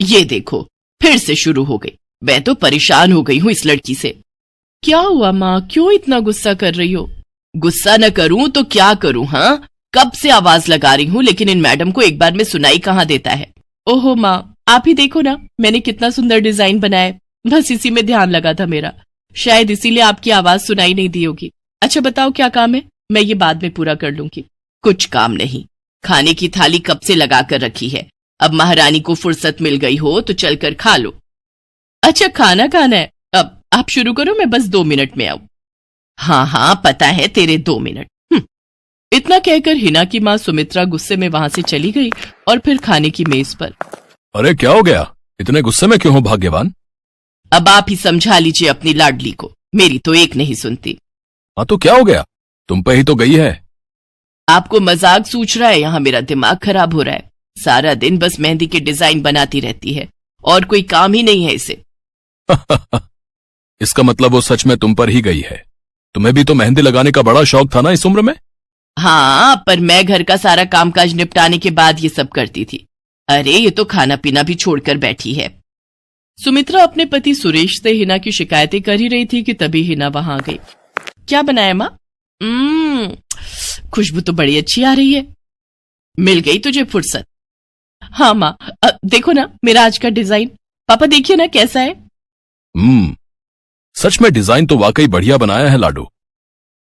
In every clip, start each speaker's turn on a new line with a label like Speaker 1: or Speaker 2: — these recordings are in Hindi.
Speaker 1: ये देखो, फिर से शुरू हो गई। मैं तो परेशान हो गई हूँ इस लड़की से। क्या हुआ माँ, क्यों इतना गुस्सा कर रही हो? गुस्सा न करूं तो क्या करूं? हाँ, कब से आवाज लगा रही हूँ, लेकिन इन मैडम को एक बार में सुनाई कहाँ देता है। ओहो माँ, आप ही देखो ना, मैंने कितना सुंदर डिजाइन बनाया, बस इसी में ध्यान लगा था मेरा, शायद इसीलिए आपकी आवाज सुनाई नहीं दी होगी। अच्छा बताओ क्या काम है, मैं ये बाद में पूरा कर लूंगी। कुछ काम नहीं, खाने की थाली कब से लगा कर रखी है, अब महारानी को फुर्सत मिल गई हो तो चलकर खा लो। अच्छा खाना खाना है, अब आप शुरू करो, मैं बस 2 मिनट में आऊं। हाँ हाँ पता है तेरे 2 मिनट। इतना कहकर हिना की माँ सुमित्रा गुस्से में वहां से चली गई और फिर खाने की मेज पर।
Speaker 2: अरे क्या हो गया, इतने गुस्से में क्यों हो भाग्यवान?
Speaker 1: अब आप ही समझा लीजिए अपनी लाडली को, मेरी तो एक नहीं सुनती।
Speaker 2: हाँ तो क्या हो गया, तुम पे ही तो गई है।
Speaker 1: आपको मजाक सूझ रहा है? यहाँ मेरा दिमाग खराब हो रहा है, सारा दिन बस मेहंदी के डिजाइन बनाती रहती है और कोई काम ही नहीं है इसे।
Speaker 2: इसका मतलब वो सच में तुम पर ही गई है। तुम्हें भी तो मेहंदी लगाने का बड़ा शौक था ना इस उम्र में।
Speaker 1: हाँ, पर मैं घर का सारा कामकाज निपटाने के बाद ये सब करती थी। अरे ये तो खाना पीना भी छोड़कर बैठी है। सुमित्रा अपने पति सुरेश से हिना की शिकायतें कर ही रही थी कि तभी हिना वहां आ गई। क्या बनाया माँ? खुशबू तो बड़ी अच्छी आ रही है। मिल गई तुझे फुर्सत? हाँ माँ, देखो ना मेरा आज का डिजाइन, पापा देखिए ना कैसा है।
Speaker 2: सच में डिजाइन तो वाकई बढ़िया बनाया है लाडो।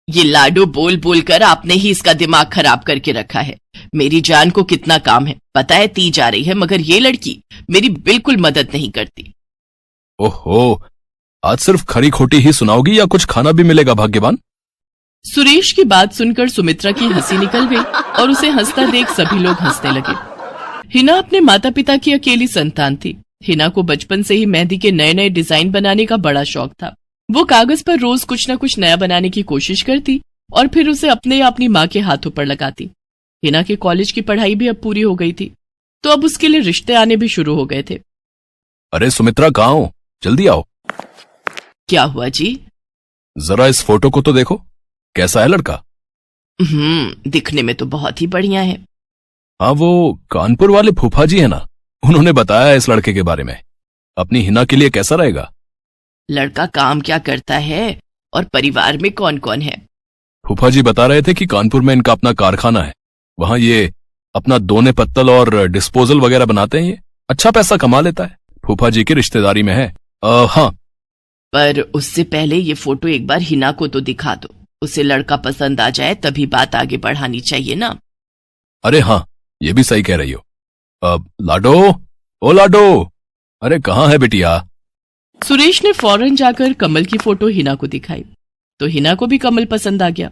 Speaker 1: ये लाडो बोल बोल कर आपने ही इसका दिमाग खराब करके रखा है। मेरी जान को कितना काम है पता है, ती जा रही है, मगर ये लड़की मेरी बिल्कुल मदद नहीं करती।
Speaker 2: ओहो, आज सिर्फ खरी खोटी ही सुनाओगी या कुछ खाना भी मिलेगा भाग्यवान?
Speaker 1: सुरेश की बात सुनकर सुमित्रा की हंसी निकल गई और उसे हंसता देख सभी लोग हंसने लगे। हिना अपने माता पिता की अकेली संतान थी। हिना को बचपन से ही मेहंदी के नए नए डिजाइन बनाने का बड़ा शौक था। वो कागज पर रोज कुछ न कुछ नया बनाने की कोशिश करती और फिर उसे अपने या अपनी माँ के हाथों पर लगाती। हिना के कॉलेज की पढ़ाई भी अब पूरी हो गई थी, तो अब उसके लिए रिश्ते आने भी शुरू हो गए थे।
Speaker 2: अरे सुमित्रा कहाँ हो, जल्दी आओ।
Speaker 1: क्या हुआ जी?
Speaker 2: जरा इस फोटो को तो देखो, कैसा है लड़का?
Speaker 1: दिखने में तो बहुत ही बढ़िया है।
Speaker 2: हाँ, वो कानपुर वाले फूफा जी है ना, उन्होंने बताया इस लड़के के बारे में। अपनी हिना के लिए कैसा रहेगा?
Speaker 1: लड़का काम क्या करता है और परिवार में कौन कौन है?
Speaker 2: फूफा जी बता रहे थे कि कानपुर में इनका अपना कारखाना है, वहां ये अपना दोने पत्तल और डिस्पोजल वगैरह बनाते हैं। ये अच्छा पैसा कमा लेता है, फूफा जी की रिश्तेदारी में है। हाँ,
Speaker 1: पर उससे पहले ये फोटो एक बार हिना को तो दिखा दो, उसे लड़का पसंद आ जाए तभी बात आगे बढ़ानी चाहिए ना।
Speaker 2: अरे हाँ, ये भी सही कह रही हो। लाडो, ओ लाडो, अरे कहाँ है बिटिया?
Speaker 1: सुरेश ने फौरन जाकर कमल की फोटो हिना को दिखाई तो हिना को भी कमल पसंद आ गया।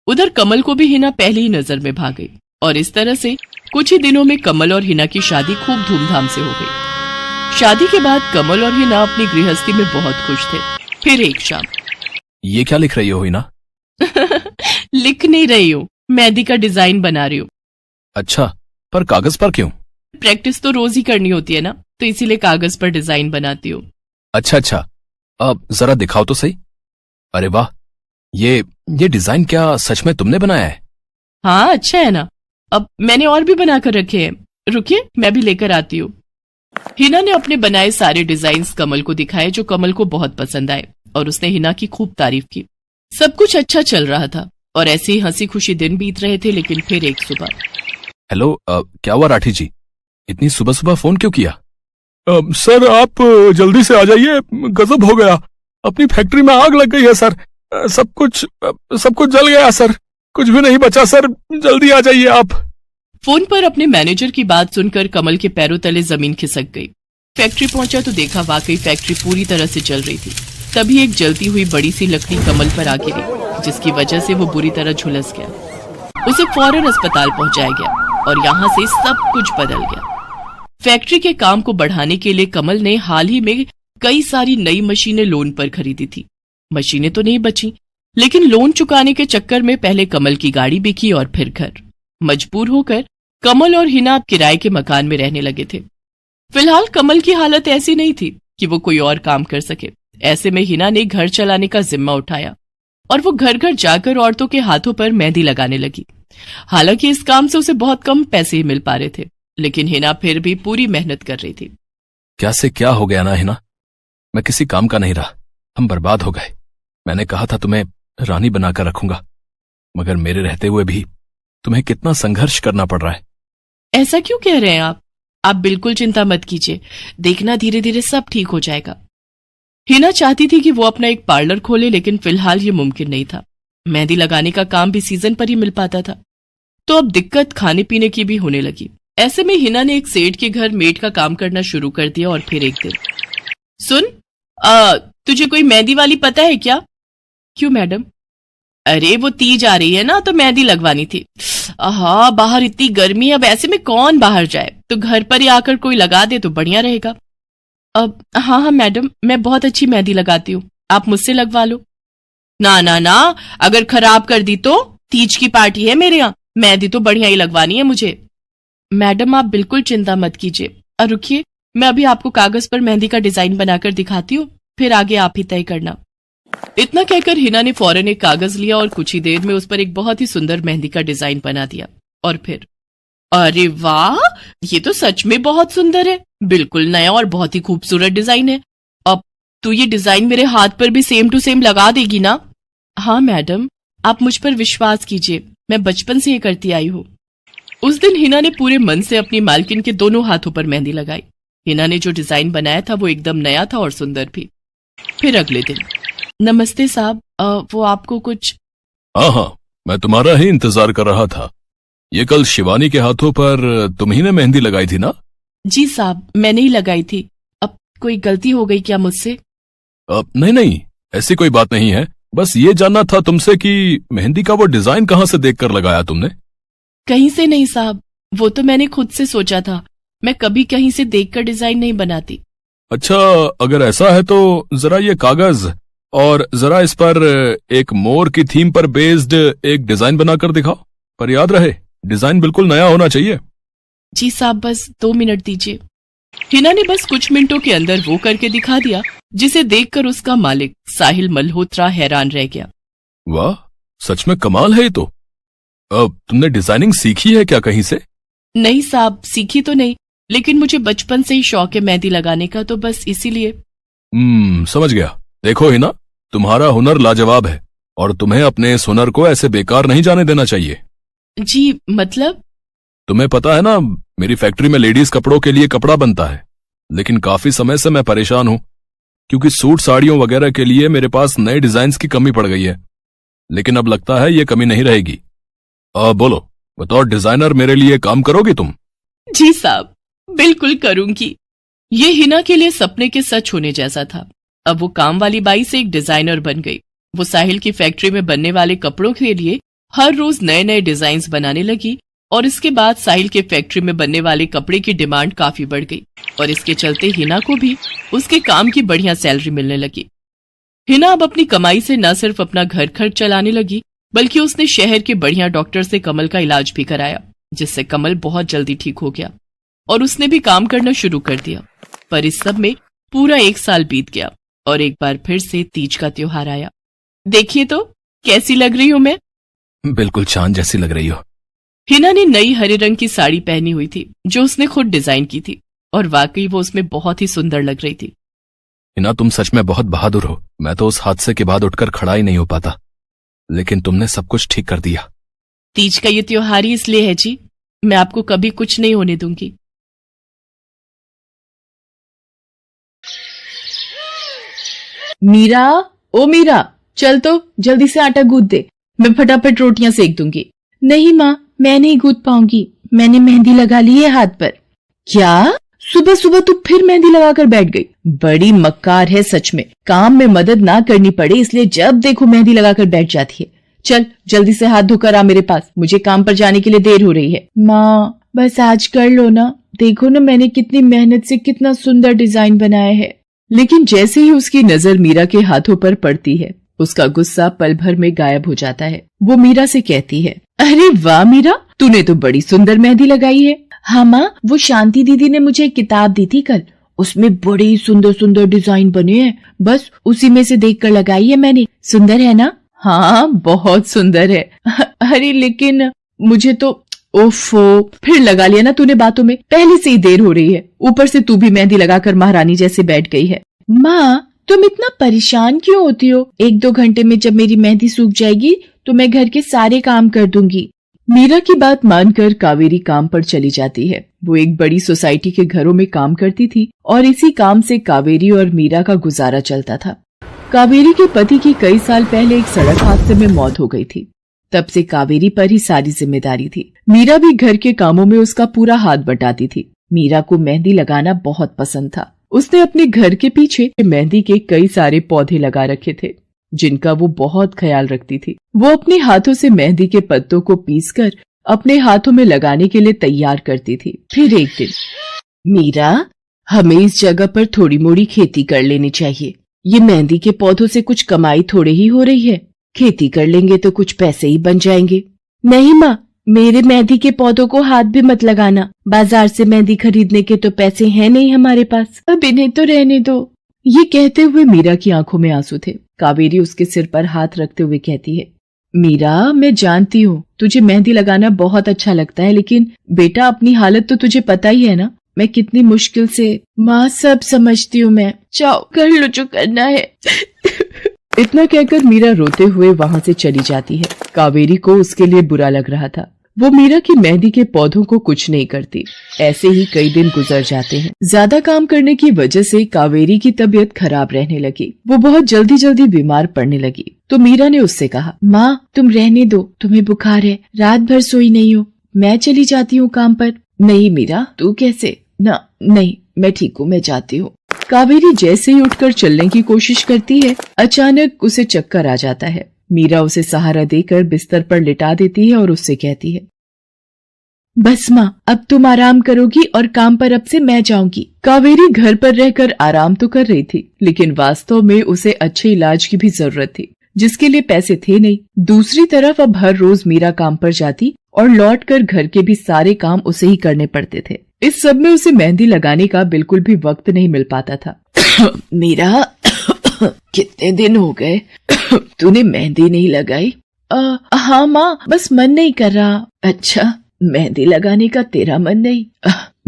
Speaker 1: उधर कमल को भी हिना पहली ही नजर में भाग गई और इस तरह से कुछ ही दिनों में कमल और हिना की शादी खूब धूमधाम से हो गई। शादी के बाद कमल और हिना अपनी गृहस्थी में बहुत खुश थे। फिर एक शाम।
Speaker 2: ये क्या लिख रही हो हिना?
Speaker 1: लिख नहीं रही हूँ, मेहंदी का डिजाइन बना रही हूँ।
Speaker 2: अच्छा, पर कागज पर क्यों?
Speaker 1: प्रैक्टिस तो रोज ही करनी होती है ना, तो इसीलिए कागज पर डिजाइन बनाती हूँ।
Speaker 2: अच्छा, अब जरा दिखाओ तो सही। अरे वाह, ये डिजाइन क्या सच में तुमने बनाया है?
Speaker 1: हाँ अच्छा है ना, अब मैंने और भी बनाकर रखे हैं, रुकिए मैं भी लेकर आती हूँ। हिना ने अपने बनाए सारे डिजाइन्स कमल को दिखाए, जो कमल को बहुत पसंद आए और उसने हिना की खूब तारीफ की। सब कुछ अच्छा चल रहा था और ऐसे ही हंसी खुशी दिन बीत रहे थे। लेकिन फिर एक सुबह।
Speaker 2: हेलो, क्या हुआ राठी जी, इतनी सुबह सुबह फोन क्यों किया? सर आप जल्दी से आ जाइए, गजब हो गया, अपनी फैक्ट्री में आग लग गई है सर, सब कुछ जल गया सर, कुछ भी नहीं बचा सर, जल्दी आ जाइए आप।
Speaker 1: फोन पर अपने मैनेजर की बात सुनकर कमल के पैरों तले जमीन खिसक गई। फैक्ट्री पहुंचा तो देखा वाकई फैक्ट्री पूरी तरह से जल रही थी। तभी एक जलती हुई बड़ी सी लकड़ी कमल पर आ गिरी, जिसकी वजह से वो बुरी तरह झुलस गया। उसे फौरन अस्पताल पहुंचाया गया और यहाँ से सब कुछ बदल गया। फैक्ट्री के काम को बढ़ाने के लिए कमल ने हाल ही में कई सारी नई मशीनें लोन पर खरीदी थी। मशीनें तो नहीं बची, लेकिन लोन चुकाने के चक्कर में पहले कमल की गाड़ी बिकी और फिर घर। मजबूर होकर कमल और हिना अब किराए के मकान में रहने लगे थे। फिलहाल कमल की हालत ऐसी नहीं थी कि वो कोई और काम कर सके। ऐसे में हिना ने घर चलाने का जिम्मा उठाया और वो घर घर जाकर औरतों के हाथों पर मेहंदी लगाने लगी। हालांकि इस काम से उसे बहुत कम पैसे ही मिल पा रहे थे, लेकिन हिना फिर भी पूरी मेहनत कर रही थी।
Speaker 2: क्या से क्या हो गया ना हिना। मैं किसी काम का नहीं रहा, हम बर्बाद हो गए। मैंने कहा था तुम्हें रानी बनाकर रखूंगा, मगर मेरे रहते हुए भी तुम्हें कितना संघर्ष करना पड़ रहा है।
Speaker 1: ऐसा क्यों कह रहे हैं आप बिल्कुल चिंता मत कीजिए, देखना धीरे धीरे सब ठीक हो जाएगा। हिना चाहती थी कि वो अपना एक पार्लर खोले, लेकिन फिलहाल ये मुमकिन नहीं था। मेहंदी लगाने का काम भी सीजन पर ही मिल पाता था, तो अब दिक्कत खाने पीने की भी होने लगी। ऐसे में हिना ने एक सेठ के घर मेड का काम करना शुरू कर दिया। और फिर एक दिन, सुन, तुझे कोई मेहंदी वाली पता है क्या? क्यों मैडम? अरे वो तीज आ रही है ना, तो मेहंदी लगवानी थी। हाँ, बाहर इतनी गर्मी है, अब ऐसे में कौन बाहर जाए, तो घर पर ही आकर कोई लगा दे तो बढ़िया रहेगा। अब हाँ हाँ मैडम, मैं बहुत अच्छी मेहंदी लगाती हूँ, आप मुझसे लगवा लो। ना ना ना, अगर खराब कर दी तो? तीज की पार्टी है मेरे यहाँ, मेहंदी तो बढ़िया ही लगवानी है मुझे। मैडम आप बिल्कुल चिंता मत कीजिए, रुकिए, मैं अभी आपको कागज पर मेहंदी का डिजाइन बनाकर दिखाती हूँ, फिर आगे आप ही तय करना। इतना कहकर हिना ने फौरन एक कागज लिया और कुछ ही देर में उस पर एक बहुत ही सुंदर मेहंदी का डिजाइन बना दिया। और फिर, अरे वाह, ये तो सच में बहुत सुंदर है, बिल्कुल नया और बहुत ही खूबसूरत डिजाइन है। अब तो ये डिजाइन मेरे हाथ पर भी सेम टू सेम लगा देगी ना? हाँ मैडम, आप मुझ पर विश्वास कीजिए, मैं बचपन से ये करती आई हूँ। उस दिन हिना ने पूरे मन से अपनी मालकिन के दोनों हाथों पर मेहंदी लगाई। हिना ने जो डिजाइन बनाया था वो एकदम नया था और सुंदर भी। फिर अगले दिन, नमस्ते साहब, वो आपको कुछ?
Speaker 2: हाँ, मैं तुम्हारा ही इंतजार कर रहा था। ये कल शिवानी के हाथों पर तुम ही ने मेहंदी लगाई थी ना?
Speaker 1: जी साहब, मैंने ही लगाई थी। अब कोई गलती हो गई क्या मुझसे?
Speaker 2: नहीं नहीं, ऐसी कोई बात नहीं है, बस ये जानना था तुमसे कि मेहंदी का वो डिजाइन कहाँ से देखकर लगाया तुमने?
Speaker 1: कहीं से नहीं साहब, वो तो मैंने खुद से सोचा था, मैं कभी कहीं से देखकर डिजाइन नहीं बनाती।
Speaker 2: अच्छा, अगर ऐसा है तो जरा ये कागज और जरा इस पर एक मोर की थीम पर बेस्ड एक डिजाइन बनाकर दिखाओ, पर याद रहे डिजाइन बिल्कुल नया होना चाहिए।
Speaker 1: जी साहब, बस 2 मिनट दीजिए। हिना ने बस कुछ मिनटों के अंदर वो करके दिखा दिया, जिसे देखकर उसका मालिक साहिल मल्होत्रा हैरान रह गया।
Speaker 2: वाह, सच में कमाल है ये तो। अब तुमने डिजाइनिंग सीखी है क्या कहीं से?
Speaker 1: नहीं साहब, सीखी तो नहीं, लेकिन मुझे बचपन से ही शौक है मेहंदी लगाने का, तो बस इसीलिए।
Speaker 2: समझ गया। देखो हिना, तुम्हारा हुनर लाजवाब है और तुम्हें अपने इस हुनर को ऐसे बेकार नहीं जाने देना चाहिए।
Speaker 1: जी मतलब?
Speaker 2: तुम्हें पता है ना, मेरी फैक्ट्री में लेडीज कपड़ों के लिए कपड़ा बनता है, लेकिन काफी समय से मैं परेशान हूं क्योंकि सूट साड़ियों वगैरह के लिए मेरे पास नए डिजाइन की कमी पड़ गई है। लेकिन अब लगता है ये कमी नहीं रहेगी। बोलो, बतौर डिजाइनर मेरे लिए काम करोगी तुम?
Speaker 1: जी साहब, बिल्कुल करूंगी। ये हिना के लिए सपने के सच होने जैसा था। अब वो काम वाली बाई से एक डिजाइनर बन गई। वो साहिल की फैक्ट्री में बनने वाले कपड़ों के लिए हर रोज नए नए डिजाइन बनाने लगी और इसके बाद साहिल के फैक्ट्री में बनने वाले कपड़े की डिमांड काफी बढ़ गई और इसके चलते हिना को भी उसके काम की बढ़िया सैलरी मिलने लगी। हिना अब अपनी कमाई से न सिर्फ अपना घर खर्च चलाने लगी, बल्कि उसने शहर के बढ़िया डॉक्टर से कमल का इलाज भी कराया, जिससे कमल बहुत जल्दी ठीक हो गया और उसने भी काम करना शुरू कर दिया। पर इस सब में पूरा 1 साल बीत गया और एक बार फिर से तीज का त्योहार आया। देखिए तो कैसी लग रही हूं मैं?
Speaker 2: बिल्कुल चांद जैसी लग रही हो।
Speaker 1: हिना ने नई हरे रंग की साड़ी पहनी हुई थी जो उसने खुद डिजाइन की थी और वाकई वो उसमें बहुत ही सुंदर लग रही थी।
Speaker 2: हिना, तुम सच में बहुत बहादुर हो। मैं तो उस हादसे के बाद उठकर खड़ा ही नहीं हो पाता, लेकिन तुमने सब कुछ ठीक कर दिया।
Speaker 1: तीज का ये त्योहार ही इसलिए है जी, मैं आपको कभी कुछ नहीं होने दूंगी। मीरा, ओ मीरा, चल तो जल्दी से आटा गूंथ दे, मैं फटाफट रोटियां सेक दूंगी। नहीं माँ, मैं नहीं गूंथ पाऊंगी, मैंने मेहंदी लगा ली है हाथ पर। क्या? सुबह सुबह तू फिर मेहंदी लगाकर बैठ गई? बड़ी मक्कार है सच में, काम में मदद ना करनी पड़े इसलिए जब देखो मेहंदी लगाकर बैठ जाती है। चल जल्दी से हाथ धोकर आ मेरे पास, मुझे काम पर जाने के लिए देर हो रही है। माँ बस आज कर लो ना, देखो ना मैंने कितनी मेहनत से कितना सुंदर डिजाइन बनाया है। लेकिन जैसे ही उसकी नजर मीरा के हाथों पर पड़ती है, उसका गुस्सा पल भर में गायब हो जाता है। वो मीरा से कहती है, अरे वाह मीरा, तूने तो बड़ी सुंदर मेहंदी लगाई है। हाँ माँ, वो शांति दीदी ने मुझे एक किताब दी थी कल, उसमें बड़े सुंदर सुंदर डिजाइन बने हैं, बस उसी में से देखकर लगाई है मैंने। सुंदर है ना? हाँ बहुत सुंदर है। अरे लेकिन मुझे तो ओफो, फिर लगा लिया ना तूने बातों में। पहले से ही देर हो रही है, ऊपर से तू भी मेहंदी लगाकर महारानी जैसे बैठ गई है। माँ, तुम इतना परेशान क्यों होती हो? 1-2 घंटे में जब मेरी मेहंदी सूख जाएगी तो मैं घर के सारे काम कर दूंगी। मीरा की बात मानकर कावेरी काम पर चली जाती है। वो एक बड़ी सोसाइटी के घरों में काम करती थी और इसी काम से कावेरी और मीरा का गुजारा चलता था। कावेरी के पति की कई साल पहले एक सड़क हादसे में मौत हो गई थी। तब से कावेरी पर ही सारी जिम्मेदारी थी। मीरा भी घर के कामों में उसका पूरा हाथ बटाती थी। मीरा को मेहंदी लगाना बहुत पसंद था। उसने अपने घर के पीछे मेहंदी के कई सारे पौधे लगा रखे थे, जिनका वो बहुत ख्याल रखती थी। वो अपने हाथों से मेहंदी के पत्तों को पीसकर अपने हाथों में लगाने के लिए तैयार करती थी। फिर एक दिन, मीरा, हमें इस जगह पर थोड़ी मोड़ी खेती कर लेनी चाहिए। ये मेहंदी के पौधों से कुछ कमाई थोड़ी ही हो रही है, खेती कर लेंगे तो कुछ पैसे ही बन जाएंगे। नहीं माँ, मेरे मेहंदी के पौधों को हाथ भी मत लगाना। बाजार से मेहंदी खरीदने के तो पैसे हैं नहीं हमारे पास, अब इन्हें तो रहने दो। ये कहते हुए मीरा की आंखों में आंसू थे। कावेरी उसके सिर पर हाथ रखते हुए कहती है, मीरा, मैं जानती हूँ तुझे मेहंदी लगाना बहुत अच्छा लगता है, लेकिन बेटा अपनी हालत तो तुझे पता ही है ना, मैं कितनी मुश्किल से। माँ, सब समझती हूँ मैं, जाओ कर लो जो करना है। इतना कहकर मीरा रोते हुए वहाँ से चली जाती है। कावेरी को उसके लिए बुरा लग रहा था। वो मीरा की मेहंदी के पौधों को कुछ नहीं करती। ऐसे ही कई दिन गुजर जाते हैं। ज्यादा काम करने की वजह से कावेरी की तबीयत खराब रहने लगी। वो बहुत जल्दी जल्दी बीमार पड़ने लगी। तो मीरा ने उससे कहा, माँ, तुम रहने दो, तुम्हें बुखार है, रात भर सोई नहीं हो, मैं चली जाती हूँ काम पर। नहीं मीरा, तू कैसे? ना नहीं, मैं ठीक हूँ, मैं जाती हूँ। कावेरी जैसे ही उठकर चलने की कोशिश करती है, अचानक उसे चक्कर आ जाता है। मीरा उसे सहारा देकर बिस्तर पर लिटा देती है और उससे कहती है, बस माँ, अब तुम आराम करोगी और काम पर अब से मैं जाऊंगी। कावेरी घर पर रहकर आराम तो कर रही थी, लेकिन वास्तव में उसे अच्छे इलाज की भी जरूरत थी, जिसके लिए पैसे थे नहीं। दूसरी तरफ अब हर रोज मीरा काम पर जाती और लौटकर घर के भी सारे काम उसे ही करने पड़ते थे। इस सब में उसे मेहंदी लगाने का बिल्कुल भी वक्त नहीं मिल पाता था। मीरा, कितने दिन हो गए तूने मेहंदी नहीं लगाई? हाँ माँ, बस मन नहीं कर रहा। अच्छा, मेहंदी लगाने का तेरा मन नहीं?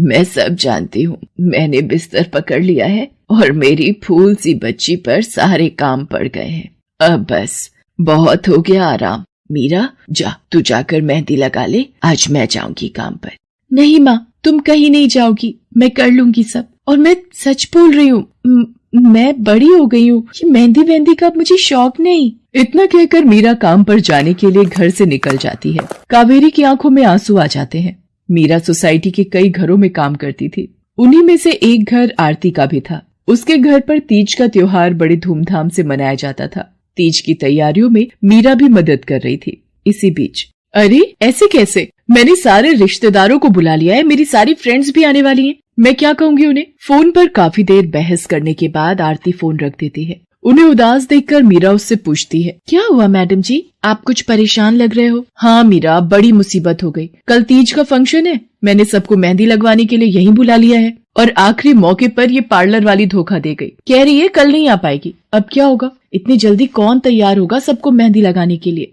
Speaker 1: मैं सब जानती हूँ। मैंने बिस्तर पकड़ लिया है और मेरी फूल सी बच्ची पर सारे काम पड़ गए हैं। अब बस बहुत हो गया आराम। मीरा, जा, तू जाकर मेहंदी लगा ले, आज मैं जाऊंगी काम पर। नहीं माँ, तुम कहीं नहीं जाओगी, मैं कर लूंगी सब। और मैं सच बोल रही हूँ, मैं बड़ी हो गई हूँ, ये मेहंदी का मुझे शौक नहीं। इतना कहकर मीरा काम पर जाने के लिए घर से निकल जाती है। कावेरी की आंखों में आंसू आ जाते हैं। मीरा सोसाइटी के कई घरों में काम करती थी। उन्हीं में से एक घर आरती का भी था। उसके घर पर तीज का त्योहार बड़े धूमधाम से मनाया जाता था। तीज की तैयारियों में मीरा भी मदद कर रही थी। इसी बीच, अरे ऐसे कैसे? मैंने सारे रिश्तेदारों को बुला लिया है, मेरी सारी फ्रेंड्स भी आने वाली हैं। मैं क्या कहूँगी उन्हें? फोन पर काफी देर बहस करने के बाद आरती फोन रख देती है। उन्हें उदास देखकर मीरा उससे पूछती है, क्या हुआ मैडम जी, आप कुछ परेशान लग रहे हो? हाँ मीरा, बड़ी मुसीबत हो गई। कल तीज का फंक्शन है, मैंने सबको मेहंदी लगवाने के लिए यहीं बुला लिया है और आखिरी मौके पर ये पार्लर वाली धोखा दे गई। कह रही है कल नहीं आ पाएगी। अब क्या होगा? इतनी जल्दी कौन तैयार होगा सबको मेहंदी लगाने के लिए?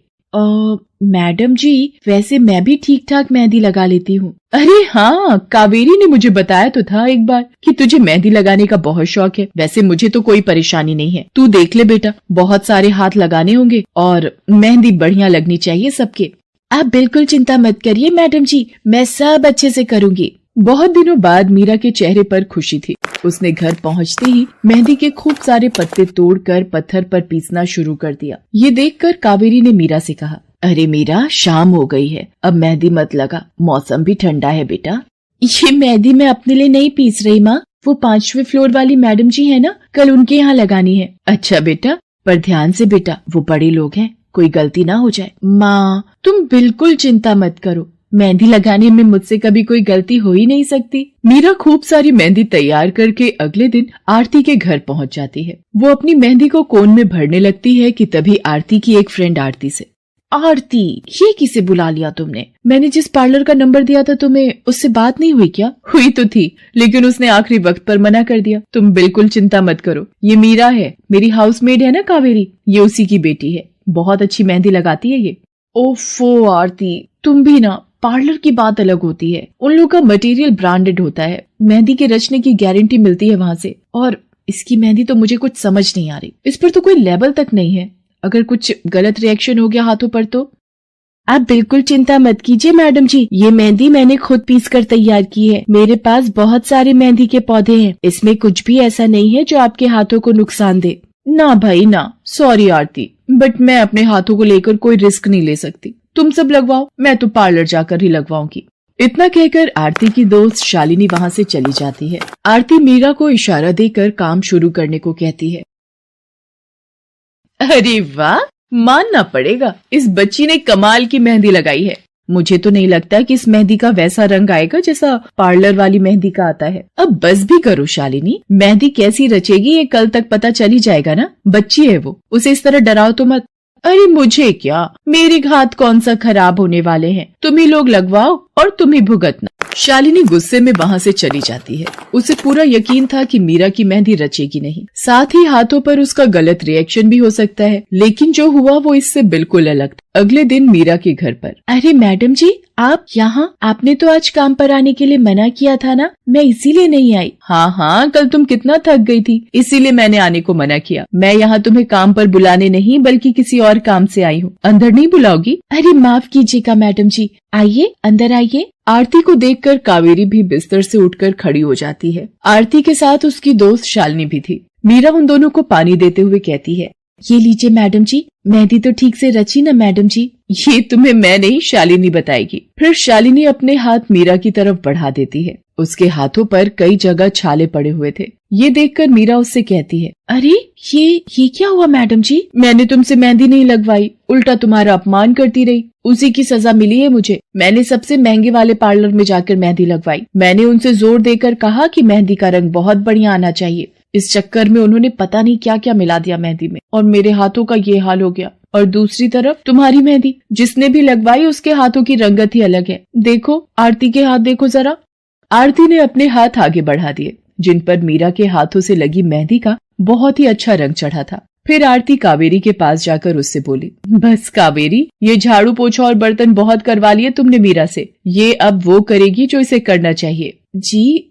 Speaker 1: मैडम जी, वैसे मैं भी ठीक ठाक मेहंदी लगा लेती हूँ। अरे हाँ, कावेरी ने मुझे बताया तो था एक बार कि तुझे मेहंदी लगाने का बहुत शौक है। वैसे मुझे तो कोई परेशानी नहीं है, तू देख ले बेटा, बहुत सारे हाथ लगाने होंगे और मेहंदी बढ़िया लगनी चाहिए सबके। आप बिल्कुल चिंता मत करिए मैडम जी, मैं सब अच्छे से करूँगी। बहुत दिनों बाद मीरा के चेहरे पर खुशी थी। उसने घर पहुंचते ही मेहंदी के खूब सारे पत्ते तोड़कर पत्थर पर पीसना शुरू कर दिया। ये देखकर कावेरी ने मीरा से कहा, अरे मीरा, शाम हो गई है, अब मेहंदी मत लगा, मौसम भी ठंडा है बेटा। ये मेहंदी मैं अपने लिए नहीं पीस रही माँ, वो 5वें फ्लोर वाली मैडम जी है ना, कल उनके यहाँ लगानी है। अच्छा बेटा, पर ध्यान से बेटा, वो बड़े लोग हैं, कोई गलती ना हो जाए। माँ, तुम बिल्कुल चिंता मत करो, मेहंदी लगाने में मुझसे कभी कोई गलती हो ही नहीं सकती। मीरा खूब सारी मेहंदी तैयार करके अगले दिन आरती के घर पहुंच जाती है। वो अपनी मेहंदी को कोन में भरने लगती है कि तभी आरती की एक फ्रेंड आरती से, आरती, ये किसे बुला लिया तुमने? मैंने जिस पार्लर का नंबर दिया था तुम्हें, उससे बात नहीं हुई क्या? हुई तो थी, लेकिन उसने आखिरी वक्त पर मना कर दिया। तुम बिल्कुल चिंता मत करो, ये मीरा है, मेरी हाउसमेड है ना कावेरी, ये उसी की बेटी है, बहुत अच्छी मेहंदी लगाती है ये। ओफो आरती, तुम भी ना, पार्लर की बात अलग होती है, उन लोगों का मटेरियल ब्रांडेड होता है, मेहंदी के रचने की गारंटी मिलती है वहाँ से। और इसकी मेहंदी तो मुझे कुछ समझ नहीं आ रही, इस पर तो कोई लेबल तक नहीं है। अगर कुछ गलत रिएक्शन हो गया हाथों पर तो। आप बिल्कुल चिंता मत कीजिए मैडम जी, ये मेहंदी मैंने खुद पीस कर तैयार की है। मेरे पास बहुत सारे मेहंदी के पौधे हैं, इसमें कुछ भी ऐसा नहीं है जो आपके हाथों को नुकसान दे। ना भाई ना, सॉरी आरती, बट मैं अपने हाथों को लेकर कोई रिस्क नहीं ले सकती। तुम सब लगवाओ, मैं तो पार्लर जाकर ही लगवाऊंगी। इतना कहकर आरती की दोस्त शालिनी वहाँ से चली जाती है। आरती मीरा को इशारा देकर काम शुरू करने को कहती है। अरे वाह, मानना पड़ेगा, इस बच्ची ने कमाल की मेहंदी लगाई है। मुझे तो नहीं लगता कि इस मेहंदी का वैसा रंग आएगा जैसा पार्लर वाली मेहंदी का आता है। अब बस भी करो शालिनी, मेहंदी कैसी रचेगी ये कल तक पता चल ही जाएगा ना। बच्ची है वो, उसे इस तरह डराओ तो मत। अरे मुझे क्या, मेरे हाथ कौन सा खराब होने वाले हैं, तुम ही लोग लगवाओ और तुम ही भुगतना। शालिनी गुस्से में वहाँ से चली जाती है। उसे पूरा यकीन था कि मीरा की मेहंदी रचेगी नहीं, साथ ही हाथों पर उसका गलत रिएक्शन भी हो सकता है, लेकिन जो हुआ वो इससे बिल्कुल अलग था। अगले दिन मीरा के घर पर। अरे मैडम जी, आप यहाँ? आपने तो आज काम पर आने के लिए मना किया था ना, मैं इसीलिए नहीं आई। हाँ, कल तुम कितना थक गई थी, इसीलिए मैंने आने को मना किया। मैं यहाँ तुम्हें काम पर बुलाने नहीं बल्कि किसी और काम से आई हूँ। अंदर नहीं बुलाओगी? अरे माफ कीजिएगा मैडम जी, आइए अंदर आइए। आरती को देखकर कावेरी भी बिस्तर से उठकर खड़ी हो जाती है। आरती के साथ उसकी दोस्त शालिनी भी थी। मीरा उन दोनों को पानी देते हुए कहती है, ये लीजिए मैडम जी, मेहंदी तो ठीक से रची ना मैडम जी? ये तुम्हें मैं नहीं शालिनी बताएगी। फिर शालिनी अपने हाथ मीरा की तरफ बढ़ा देती है। उसके हाथों पर कई जगह छाले पड़े हुए थे। ये देखकर मीरा उससे कहती है, अरे ये क्या हुआ मैडम जी? मैंने तुमसे मेहंदी नहीं लगवाई, उल्टा तुम्हारा अपमान करती रही, उसी की सजा मिली है मुझे। मैंने सबसे महंगे वाले पार्लर में जाकर मेहंदी लगवाई। मैंने उनसे जोर देकर कहा कि मेहंदी का रंग बहुत बढ़िया आना चाहिए। इस चक्कर में उन्होंने पता नहीं क्या क्या मिला दिया मेहंदी में, और मेरे हाथों का ये हाल हो गया। और दूसरी तरफ तुम्हारी मेहंदी, जिसने भी लगवाई उसके हाथों की रंगत ही अलग है। देखो आरती के हाथ देखो जरा। आरती ने अपने हाथ आगे बढ़ा दिए, जिन पर मीरा के हाथों से लगी मेहंदी का बहुत ही अच्छा रंग चढ़ा था। फिर आरती कावेरी के पास जाकर उससे बोली, बस कावेरी, ये झाड़ू पोछा और बर्तन बहुत करवा लिए तुमने मीरा से, ये अब वो करेगी जो इसे करना चाहिए। जी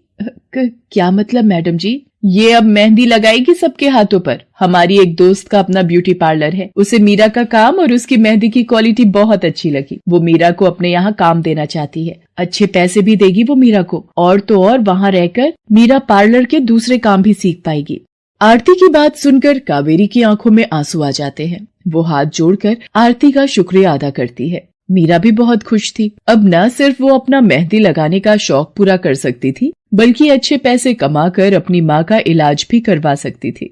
Speaker 1: क्या मतलब मैडम जी? ये अब मेहंदी लगाएगी सबके हाथों पर। हमारी एक दोस्त का अपना ब्यूटी पार्लर है, उसे मीरा का काम और उसकी मेहंदी की क्वालिटी बहुत अच्छी लगी। वो मीरा को अपने यहाँ काम देना चाहती है, अच्छे पैसे भी देगी वो मीरा को, और तो और वहाँ रहकर मीरा पार्लर के दूसरे काम भी सीख पाएगी। आरती की बात सुनकर कावेरी की आंखों में आंसू आ जाते हैं। वो हाथ जोड़कर आरती का शुक्रिया अदा करती है। मीरा भी बहुत खुश थी। अब न सिर्फ वो अपना मेहंदी लगाने का शौक पूरा कर सकती थी, बल्कि अच्छे पैसे कमाकर अपनी माँ का इलाज भी करवा सकती थी।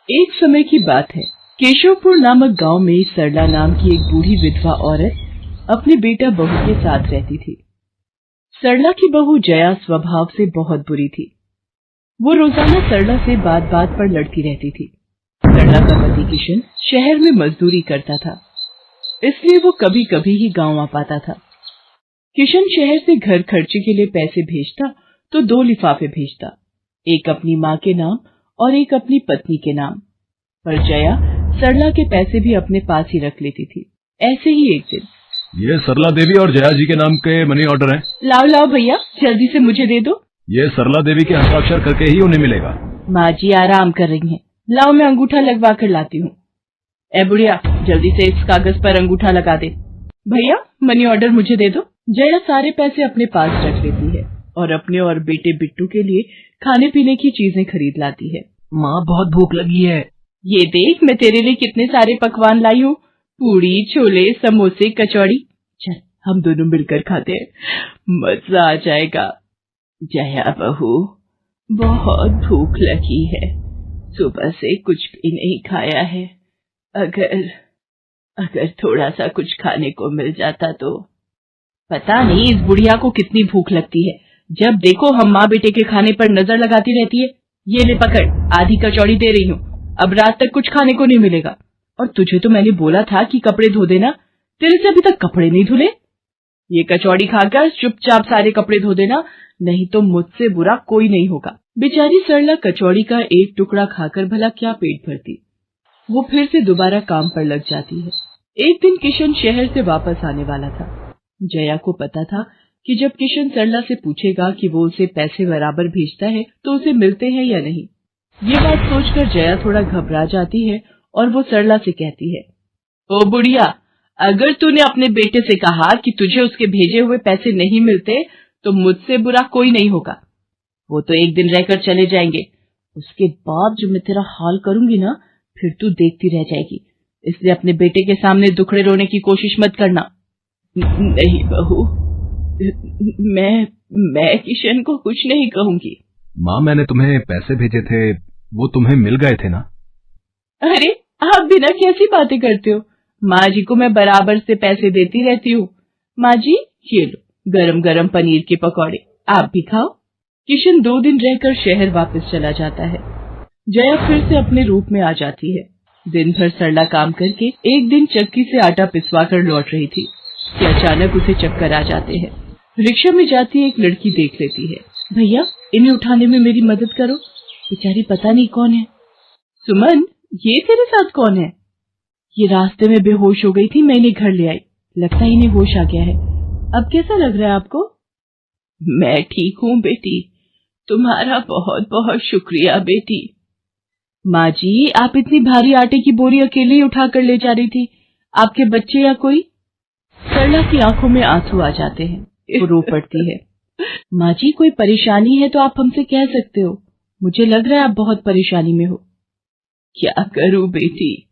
Speaker 1: एक समय की बात है, केशवपुर नामक गांव में सरला नाम की एक बूढ़ी विधवा औरत अपने बेटा बहू के साथ रहती थी। सरला की बहू जया स्वभाव से बहुत बुरी थी। वो रोजाना सरला से बात बात पर लड़ती रहती थी। सरला का पति किशन शहर में मजदूरी करता था, इसलिए वो कभी कभी ही गांव आ पाता था। किशन शहर से घर खर्चे के लिए पैसे भेजता तो 2 लिफाफे भेजता, एक अपनी माँ के नाम और एक अपनी पत्नी के नाम। पर जया सरला के पैसे भी अपने पास ही रख लेती थी। ऐसे ही एक दिन,
Speaker 2: ये सरला देवी और जया जी के नाम के मनी ऑर्डर हैं।
Speaker 1: लाओ भैया, जल्दी से मुझे दे दो।
Speaker 2: ये सरला देवी के हस्ताक्षर करके ही उन्हें मिलेगा।
Speaker 1: माँ जी आराम कर रही हैं, लाओ मैं अंगूठा लगवा कर लाती हूँ। ए बुढ़िया, जल्दी से इस कागज पर अंगूठा लगा दे। भैया मनी ऑर्डर मुझे दे दो। जया सारे पैसे अपने पास रख लेती है और अपने और बेटे बिट्टू के लिए खाने पीने की चीजें खरीद लाती है।
Speaker 2: माँ बहुत भूख लगी है।
Speaker 1: ये देख मैं तेरे लिए कितने सारे पकवान लाई हूँ, पूड़ी, छोले, समोसे, कचौड़ी। चल हम दोनों मिलकर खाते हैं, मजा आ जाएगा। जया बहू, बहुत भूख लगी है, सुबह से कुछ भी नहीं खाया है। अगर थोड़ा सा कुछ खाने को मिल जाता तो। पता नहीं इस बुढ़िया को कितनी भूख लगती है, जब देखो हम माँ बेटे के खाने पर नजर लगाती रहती है। ये ले पकड़, आधी कचौड़ी दे रही हूँ, अब रात तक कुछ खाने को नहीं मिलेगा। और तुझे तो मैंने बोला था कि कपड़े धो देना, तेरे से अभी तक कपड़े नहीं धुले। ये कचौड़ी खाकर चुपचाप सारे कपड़े धो देना, नहीं तो मुझसे बुरा कोई नहीं होगा। बेचारी सरला कचौड़ी का एक टुकड़ा खाकर भला क्या पेट भरती। वो फिर से दोबारा काम पर लग जाती है। एक दिन किशन शहर से वापस आने वाला था। जया को पता था कि जब किशन सरला से पूछेगा कि वो उसे पैसे बराबर भेजता है तो उसे मिलते हैं या नहीं। ये बात सोचकर जया थोड़ा घबरा जाती है और वो सरला से कहती है, ओ बुढ़िया, अगर तूने अपने बेटे से कहा कि तुझे उसके भेजे हुए पैसे नहीं मिलते तो मुझसे बुरा कोई नहीं होगा। वो तो एक दिन रहकर चले जाएंगे, उसके बाद जो मैं तेरा हाल करूंगी ना, फिर तू देखती रह जाएगी। इसलिए अपने बेटे के सामने दुखड़े रोने की कोशिश मत करना। नहीं बहू, मैं किशन को कुछ नहीं कहूंगी।
Speaker 2: माँ, मैंने तुम्हें पैसे भेजे थे, वो तुम्हें मिल गए थे ना?
Speaker 1: अरे आप बिना कैसी बातें करते हो? माँ जी को मैं बराबर से पैसे देती रहती हूँ। माँ जी, ये लो गरम गरम पनीर के पकौड़े, आप भी खाओ। किशन 2 दिन रहकर शहर वापस चला जाता है। जया फिर से अपने रूप में आ जाती है। दिन भर सरला काम करके एक दिन चक्की से आटा पिसवा कर लौट रही थी कि अचानक उसे चक्कर आ जाते हैं। रिक्शा में जाती एक लड़की देख लेती है। भैया, इन्हें उठाने में मेरी मदद करो, बेचारी पता नहीं कौन है। सुमन, ये तेरे साथ कौन है? ये रास्ते में बेहोश हो गई थी, मैं इन्हें घर ले आई, लगता है इन्हें होश आ गया है। अब कैसा लग रहा है आपको? मैं ठीक हूँ बेटी, तुम्हारा बहुत बहुत शुक्रिया बेटी। माँ जी, आप इतनी भारी आटे की बोरी अकेले ही उठा कर ले जा रही थी, आपके बच्चे या कोई? सरला की आंखों में आंसू आ जाते हैं, वो रो पड़ती है। माँ जी, कोई परेशानी है तो आप हमसे कह सकते हो, मुझे लग रहा है आप बहुत परेशानी में हो। क्या करूं बेटी,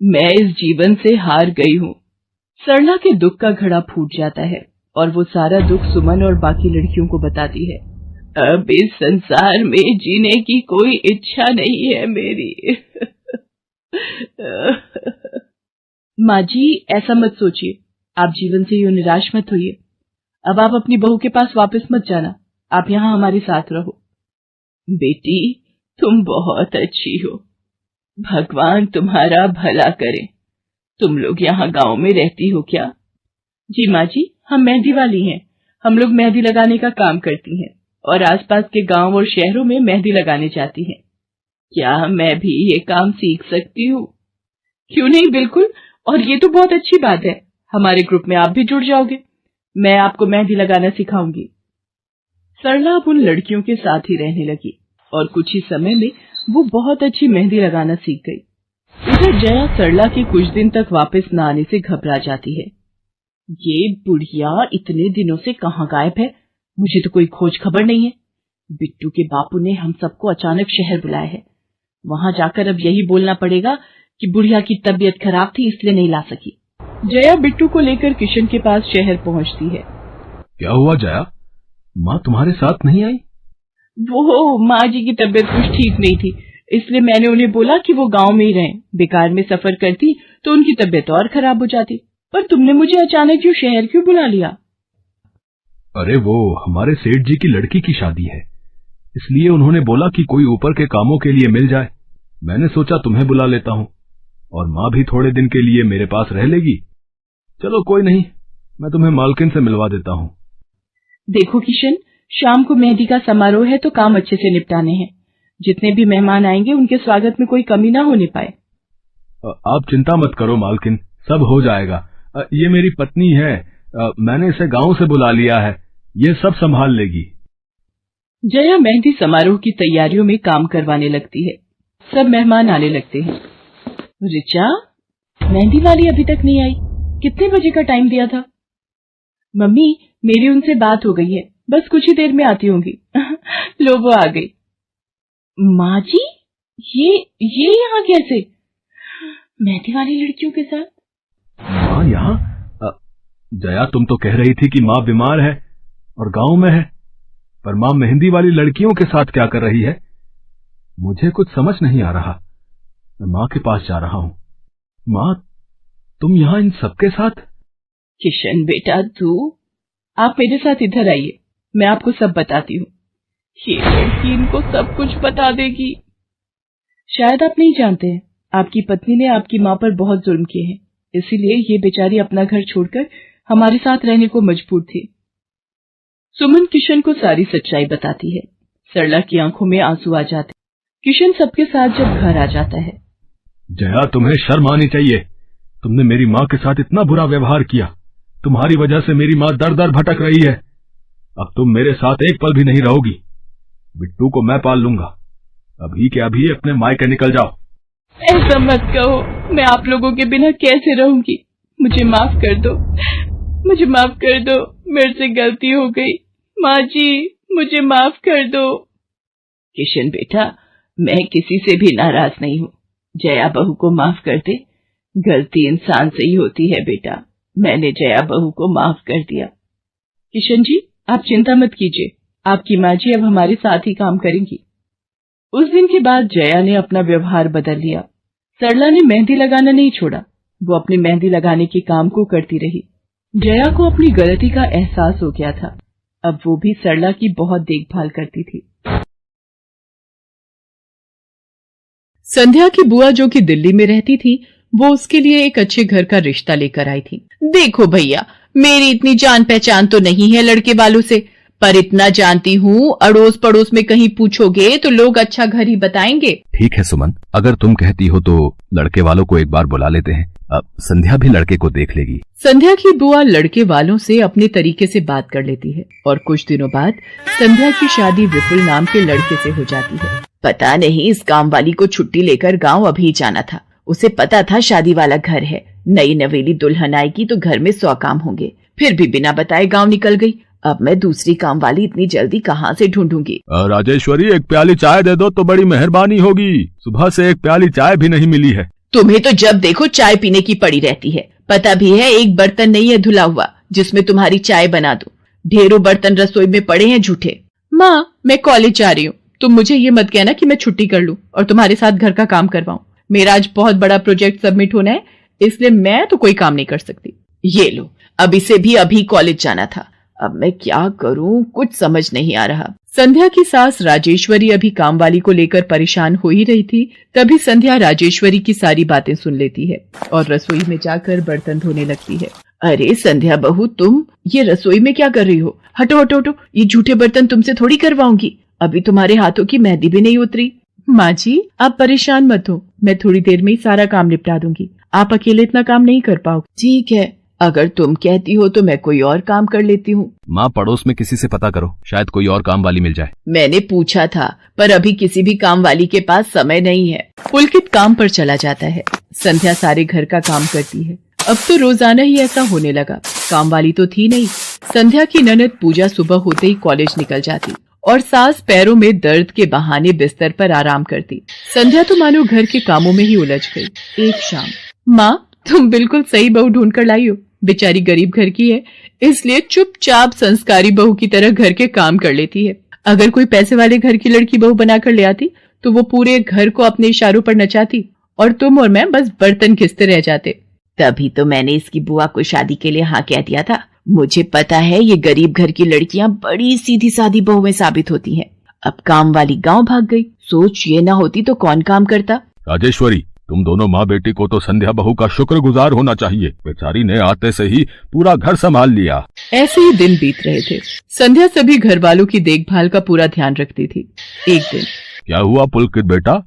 Speaker 1: मैं इस जीवन से हार गई हूँ। सरला के दुख का घड़ा फूट जाता है और वो सारा दुख सुमन और बाकी लड़कियों को बताती है। अब इस संसार में जीने की कोई इच्छा नहीं है मेरी। माँ जी, ऐसा मत सोचिए, आप जीवन से यूं निराश मत होइए। अब आप अपनी बहू के पास वापस मत जाना, आप यहाँ हमारे साथ रहो। बेटी, तुम बहुत अच्छी हो, भगवान तुम्हारा भला करे। तुम लोग यहाँ गांव में रहती हो क्या? जी माँ जी, हम मेहंदी वाली हैं। हम लोग मेहंदी लगाने का काम करती हैं और आसपास के गांव और शहरों में मेहंदी लगाने जाती हैं। क्या मैं भी ये काम सीख सकती हूँ? क्यों नहीं, बिल्कुल, और ये तो बहुत अच्छी बात है। हमारे ग्रुप में आप भी जुड़ जाओगे, मैं आपको मेहंदी लगाना सिखाऊंगी। सरला अब उन लड़कियों के साथ ही रहने लगी और कुछ ही समय में वो बहुत अच्छी मेहंदी लगाना सीख गई। इधर जया सरला के कुछ दिन तक वापस न आने से घबरा जाती है। ये बुढ़िया इतने दिनों से कहाँ गायब है, मुझे तो कोई खोज खबर नहीं है। बिट्टू के बापू ने हम सबको अचानक शहर बुलाया है, वहां जाकर अब यही बोलना पड़ेगा कि बुढ़िया की तबीयत खराब थी इसलिए नहीं ला सकी। जया बिट्टू को लेकर किशन के पास शहर पहुंचती है।
Speaker 2: क्या हुआ जया, माँ तुम्हारे साथ नहीं आई?
Speaker 1: वो माँ जी की तबीयत कुछ ठीक नहीं थी, इसलिए मैंने उन्हें बोला कि वो गांव में ही रहें, बेकार में सफर करती तो उनकी तबीयत और खराब हो जाती। पर तुमने मुझे अचानक क्यों शहर क्यों बुला लिया?
Speaker 2: अरे वो हमारे सेठ जी की लड़की की शादी है, इसलिए उन्होंने बोला कि कोई ऊपर के कामों के लिए मिल जाए। मैंने सोचा तुम्हें बुला लेता हूँ, और माँ भी थोड़े दिन के लिए मेरे पास रह लेगी। चलो कोई नहीं, मैं तुम्हें मालकिन से मिलवा देता हूँ।
Speaker 1: देखो किशन, शाम को मेहंदी का समारोह है तो काम अच्छे से निपटाने हैं। जितने भी मेहमान आएंगे उनके स्वागत में कोई कमी ना होने पाए।
Speaker 2: आप चिंता मत करो मालकिन, सब हो जाएगा। ये मेरी पत्नी है, मैंने इसे गांव से बुला लिया है, ये सब संभाल लेगी।
Speaker 1: जया मेहंदी समारोह की तैयारियों में काम करवाने लगती है। सब मेहमान आने लगते हैं। रिचा, मेहंदी वाली अभी तक नहीं आई, कितने बजे का टाइम दिया था? मम्मी, मेरी उनसे बात हो गई है, बस कुछ ही देर में आती होंगी। लो वो आ गई। माँ जी, ये यहाँ कैसे? मेहंदी वाली लड़कियों के साथ?
Speaker 2: माँ यहाँ? जया, तुम तो कह रही थी कि माँ बीमार है और गांव में है, पर माँ मेहंदी वाली लड़कियों के साथ क्या कर रही है? मुझे कुछ समझ नहीं आ रहा। मैं माँ के पास जा रहा हूँ। माँ, तुम यहाँ इन सबके साथ?
Speaker 1: किशन बेटा, आप मेरे साथ इधर आइए, मैं आपको सब बताती हूँ। ये लड़की इनको सब कुछ बता देगी। शायद आप नहीं जानते हैं, आपकी पत्नी ने आपकी माँ पर बहुत जुल्म किए हैं, इसीलिए ये बेचारी अपना घर छोड़कर हमारे साथ रहने को मजबूर थी। सुमन किशन को सारी सच्चाई बताती है। सरला की आंखों में आंसू आ जाते। किशन सबके साथ जब घर आ जाता है।
Speaker 2: जया, तुम्हें शर्म आनी चाहिए, तुमने मेरी माँ के साथ इतना बुरा व्यवहार किया। तुम्हारी वजह से मेरी माँ दर दर भटक रही है। अब तुम मेरे साथ एक पल भी नहीं रहोगी। बिट्टू को मैं पाल लूंगा। अभी के अभी अपने मायके निकल जाओ।
Speaker 1: ऐसा मत कहो, मैं आप लोगों के बिना कैसे रहूंगी। मुझे माफ कर दो, मुझे माफ कर दो, मेरे से गलती हो गई। माँ जी मुझे माफ कर दो। किशन बेटा, मैं किसी से भी नाराज नहीं हूँ। जया बहू को माफ कर दे। गलती इंसान से ही होती है बेटा। मैंने जया बहू को माफ कर दिया। किशन जी आप चिंता मत कीजिए, आपकी माँ जी अब हमारे साथ ही काम करेंगी। उस दिन के बाद जया ने अपना व्यवहार बदल लिया। सरला ने मेहंदी लगाना नहीं छोड़ा। वो अपनी मेहंदी लगाने के काम को करती रही। जया को अपनी गलती का एहसास हो गया था। अब वो भी सरला की बहुत देखभाल करती थी। संध्या की बुआ जो कि दिल्ली में रहती थी, वो उसके लिए एक अच्छे घर का रिश्ता लेकर आई थी। देखो भैया, मेरी इतनी जान पहचान तो नहीं है लड़के वालों से, पर इतना जानती हूँ अड़ोस पड़ोस में कहीं पूछोगे तो लोग अच्छा घर ही बताएंगे।
Speaker 3: ठीक है सुमन, अगर तुम कहती हो तो लड़के वालों को एक बार बुला लेते हैं। अब संध्या भी लड़के को देख लेगी।
Speaker 1: संध्या की बुआ लड़के वालों से अपने तरीके से बात कर लेती है और कुछ दिनों बाद संध्या की शादी विपुल नाम के लड़के से हो जाती है। पता नहीं इस काम वाली को छुट्टी लेकर गांव अभी जाना था। उसे पता था शादी वाला घर है, नई नवेली दुल्हन आएगी तो घर में 100 काम होंगे, फिर भी बिना बताए गांव निकल गई। अब मैं दूसरी काम वाली इतनी जल्दी कहाँ से ढूंढूंगी।
Speaker 2: राजेश्वरी, एक प्याली चाय दे दो तो बड़ी मेहरबानी होगी। सुबह से एक प्याली चाय भी नहीं मिली है।
Speaker 1: तुम्हें तो जब देखो चाय पीने की पड़ी रहती है। पता भी है एक बर्तन नहीं है धुला हुआ जिसमें तुम्हारी चाय बना दूं। ढेरों बर्तन रसोई में पड़े हैं झूठे। माँ मैं कॉलेज जा रही हूँ, तुम मुझे ये मत कहना कि मैं छुट्टी कर लूं और तुम्हारे साथ घर का काम करवाऊं। मेरा आज बहुत बड़ा प्रोजेक्ट सबमिट होना है, इसलिए मैं तो कोई काम नहीं कर सकती। ये लो, अब इसे भी अभी कॉलेज जाना था। अब मैं क्या करूं, कुछ समझ नहीं आ रहा। संध्या की सास राजेश्वरी अभी काम वाली को लेकर परेशान हो ही रही थी। तभी संध्या राजेश्वरी की सारी बातें सुन लेती है और रसोई में जाकर बर्तन धोने लगती है। अरे संध्या बहू, तुम ये रसोई में क्या कर रही हो? हटो हटो हटो, ये झूठे बर्तन तुमसे थोड़ी करवाऊंगी। अभी तुम्हारे हाथों की मेहंदी भी नहीं उतरी। माँ जी आप परेशान मत हो, मैं थोड़ी देर में ही सारा काम निपटा दूंगी। आप अकेले इतना काम नहीं कर पाओगे। ठीक है, अगर तुम कहती हो तो मैं कोई और काम कर लेती हूँ।
Speaker 3: माँ पड़ोस में किसी से पता करो, शायद कोई और काम वाली मिल जाए।
Speaker 1: मैंने पूछा था पर अभी किसी भी काम वाली के पास समय नहीं है। पुलकित काम पर चला जाता है। संध्या सारे घर का काम करती है। अब तो रोजाना ही ऐसा होने लगा। काम वाली तो थी नहीं। संध्या की ननद पूजा सुबह होते ही कॉलेज निकल जाती और सास पैरों में दर्द के बहाने बिस्तर पर आराम करती। संध्या तो मानो घर के कामों में ही उलझ गई। एक शाम, माँ तुम बिल्कुल सही बहू ढूंढ कर लाई हो। बेचारी गरीब घर की है, इसलिए चुपचाप संस्कारी बहू की तरह घर के काम कर लेती है। अगर कोई पैसे वाले घर की लड़की बहू बनाकर ले आती तो वो पूरे घर को अपने इशारों पर नचाती और तुम और मैं बस बर्तन घिसते रह जाते। तभी तो मैंने इसकी बुआ को शादी के लिए हाँ कह दिया था। मुझे पता है ये गरीब घर की लड़कियां बड़ी सीधी सादी बहुएं साबित होती हैं। अब काम वाली गांव भाग गई। सोच ये ना होती तो कौन काम करता।
Speaker 2: राजेश्वरी, तुम दोनों माँ बेटी को तो संध्या बहू का शुक्रगुजार होना चाहिए। बेचारी ने आते से ही पूरा घर संभाल लिया।
Speaker 1: ऐसे ही दिन बीत रहे थे। संध्या सभी घर वालों की देखभाल का पूरा ध्यान रखती थी। एक दिन,
Speaker 2: क्या हुआ पुलकित बेटा,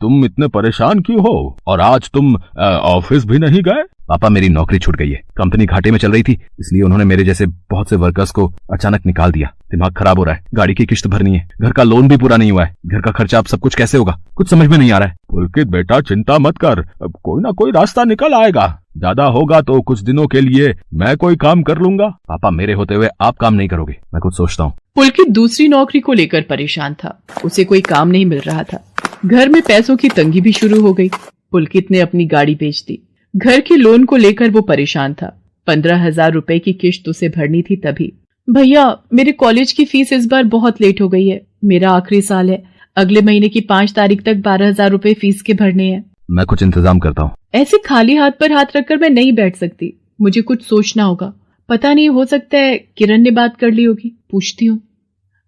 Speaker 2: तुम इतने परेशान क्यों हो? और आज तुम ऑफिस भी नहीं गए?
Speaker 3: पापा मेरी नौकरी छूट गई है। कंपनी घाटे में चल रही थी, इसलिए उन्होंने मेरे जैसे बहुत से वर्कर्स को अचानक निकाल दिया। दिमाग खराब हो रहा है, गाड़ी की किश्त भरनी है, घर का लोन भी पूरा नहीं हुआ है। घर का खर्चा अब सब कुछ कैसे होगा, कुछ समझ में नहीं आ रहा है।
Speaker 2: पुलकित बेटा चिंता मत कर, अब कोई ना कोई रास्ता निकल आएगा। ज्यादा होगा तो कुछ दिनों के लिए मैं कोई काम कर लूंगा।
Speaker 3: पापा मेरे होते हुए आप काम नहीं करोगे, मैं कुछ सोचता हूँ।
Speaker 1: पुलकित दूसरी नौकरी को लेकर परेशान था। उसे कोई काम नहीं मिल रहा था। घर में पैसों की तंगी भी शुरू हो गई। पुलकित ने अपनी गाड़ी बेच दी। घर के लोन को लेकर वो परेशान था। 15,000 रुपए की किश्त उसे भरनी थी। तभी, भैया मेरे कॉलेज की फीस इस बार बहुत लेट हो गई है। मेरा आखिरी साल है, अगले महीने की 5 तारीख तक 12,000 रुपए फीस के भरने हैं।
Speaker 3: मैं कुछ इंतजाम करता हूँ।
Speaker 1: ऐसे खाली हाथ पर हाथ रखकर मैं नहीं बैठ सकती, मुझे कुछ सोचना होगा। पता नहीं, हो सकता है किरण ने बात कर ली होगी, पूछती हूँ।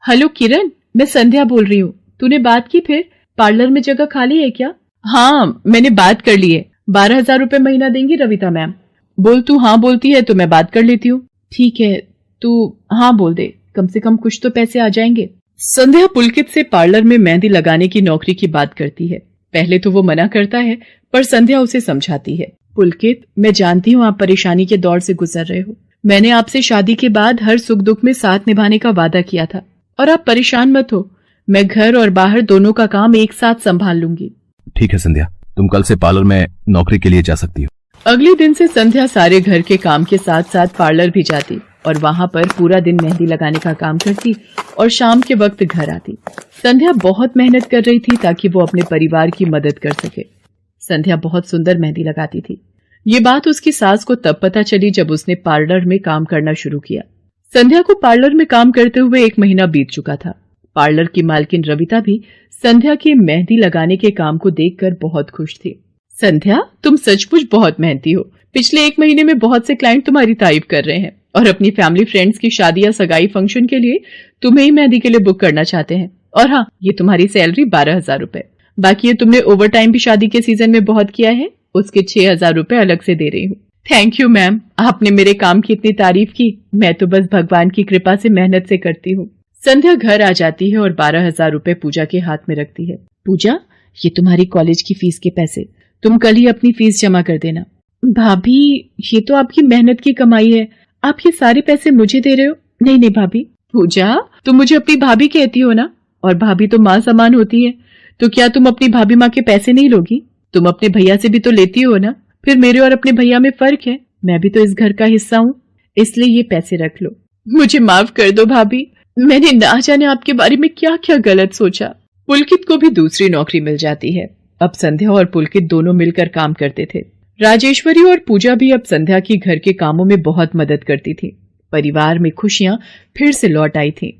Speaker 1: हेलो किरण, मैं संध्या बोल रही हूँ। तूने बात की फिर? पार्लर में जगह खाली है क्या? हाँ मैंने बात कर ली है। 12,000 रुपए महीना देंगी रविता मैम। बोल, तू हाँ बोलती है तो मैं बात कर लेती हूँ। ठीक है, तू हाँ बोल दे, कम से कम कुछ तो पैसे आ जाएंगे। संध्या पुलकित से पार्लर में मेहंदी लगाने की नौकरी की बात करती है। पहले तो वो मना करता है, पर संध्या उसे समझाती है। पुलकित, मैं जानती हूँ आप परेशानी के दौर से गुजर रहे हो। मैंने आपसे शादी के बाद हर सुख दुख में साथ निभाने का वादा किया था, और आप परेशान मत हो, मैं घर और बाहर दोनों का काम एक साथ संभाल लूंगी।
Speaker 3: ठीक है संध्या, तुम कल से पार्लर में नौकरी के लिए जा सकती हो।
Speaker 1: अगले दिन से संध्या सारे घर के काम के साथ साथ पार्लर भी जाती और वहां पर पूरा दिन मेहंदी लगाने का काम करती और शाम के वक्त घर आती। संध्या बहुत मेहनत कर रही थी ताकि वो अपने परिवार की मदद कर सके। संध्या बहुत सुंदर मेहंदी लगाती थी। ये बात उसकी सास को तब पता चली जब उसने पार्लर में काम करना शुरू किया। संध्या को पार्लर में काम करते हुए 1 महीना बीत चुका था। पार्लर की मालकिन रविता भी संध्या के मेहंदी लगाने के काम को देखकर बहुत खुश थी। संध्या, तुम सचमुच बहुत मेहनती हो। पिछले 1 महीने में बहुत से क्लाइंट तुम्हारी तारीफ कर रहे हैं और अपनी फैमिली फ्रेंड्स की शादी या सगाई फंक्शन के लिए तुम्हें ही मेहंदी के लिए बुक करना चाहते हैं। और हाँ, ये तुम्हारी सैलरी 12,000 रुपए। बाकी ये तुमने ओवर टाइम भी शादी के सीजन में बहुत किया है, उसके 6,000 रुपए अलग से दे रही हूँ। थैंक यू मैम, आपने मेरे काम की इतनी तारीफ की। मैं तो बस भगवान की कृपा से मेहनत से करती हूँ। संध्या घर आ जाती है और 12,000 रुपए पूजा के हाथ में रखती है। पूजा, ये तुम्हारी कॉलेज की फीस के पैसे, तुम कल ही अपनी फीस जमा कर देना। भाभी, ये तो आपकी मेहनत की कमाई है, आप ये सारे पैसे मुझे दे रहे हो? नहीं नहीं भाभी। पूजा, तुम मुझे अपनी भाभी कहती हो ना, और भाभी तो माँ समान होती है, तो क्या तुम अपनी भाभी माँ के पैसे नहीं लोगी? तुम अपने भैया से भी तो लेती हो ना। फिर मेरे और अपने भैया में फर्क है, मैं भी तो इस घर का हिस्सा हूँ, इसलिए ये पैसे रख लो। मुझे माफ कर दो भाभी, मैंने ना जाने आपके बारे में क्या क्या गलत सोचा। पुलकित को भी दूसरी नौकरी मिल जाती है। अब संध्या और पुलकित दोनों मिलकर काम करते थे। राजेश्वरी और पूजा भी अब संध्या की घर के कामों में बहुत मदद करती थी। परिवार में खुशियां फिर से लौट आई थी।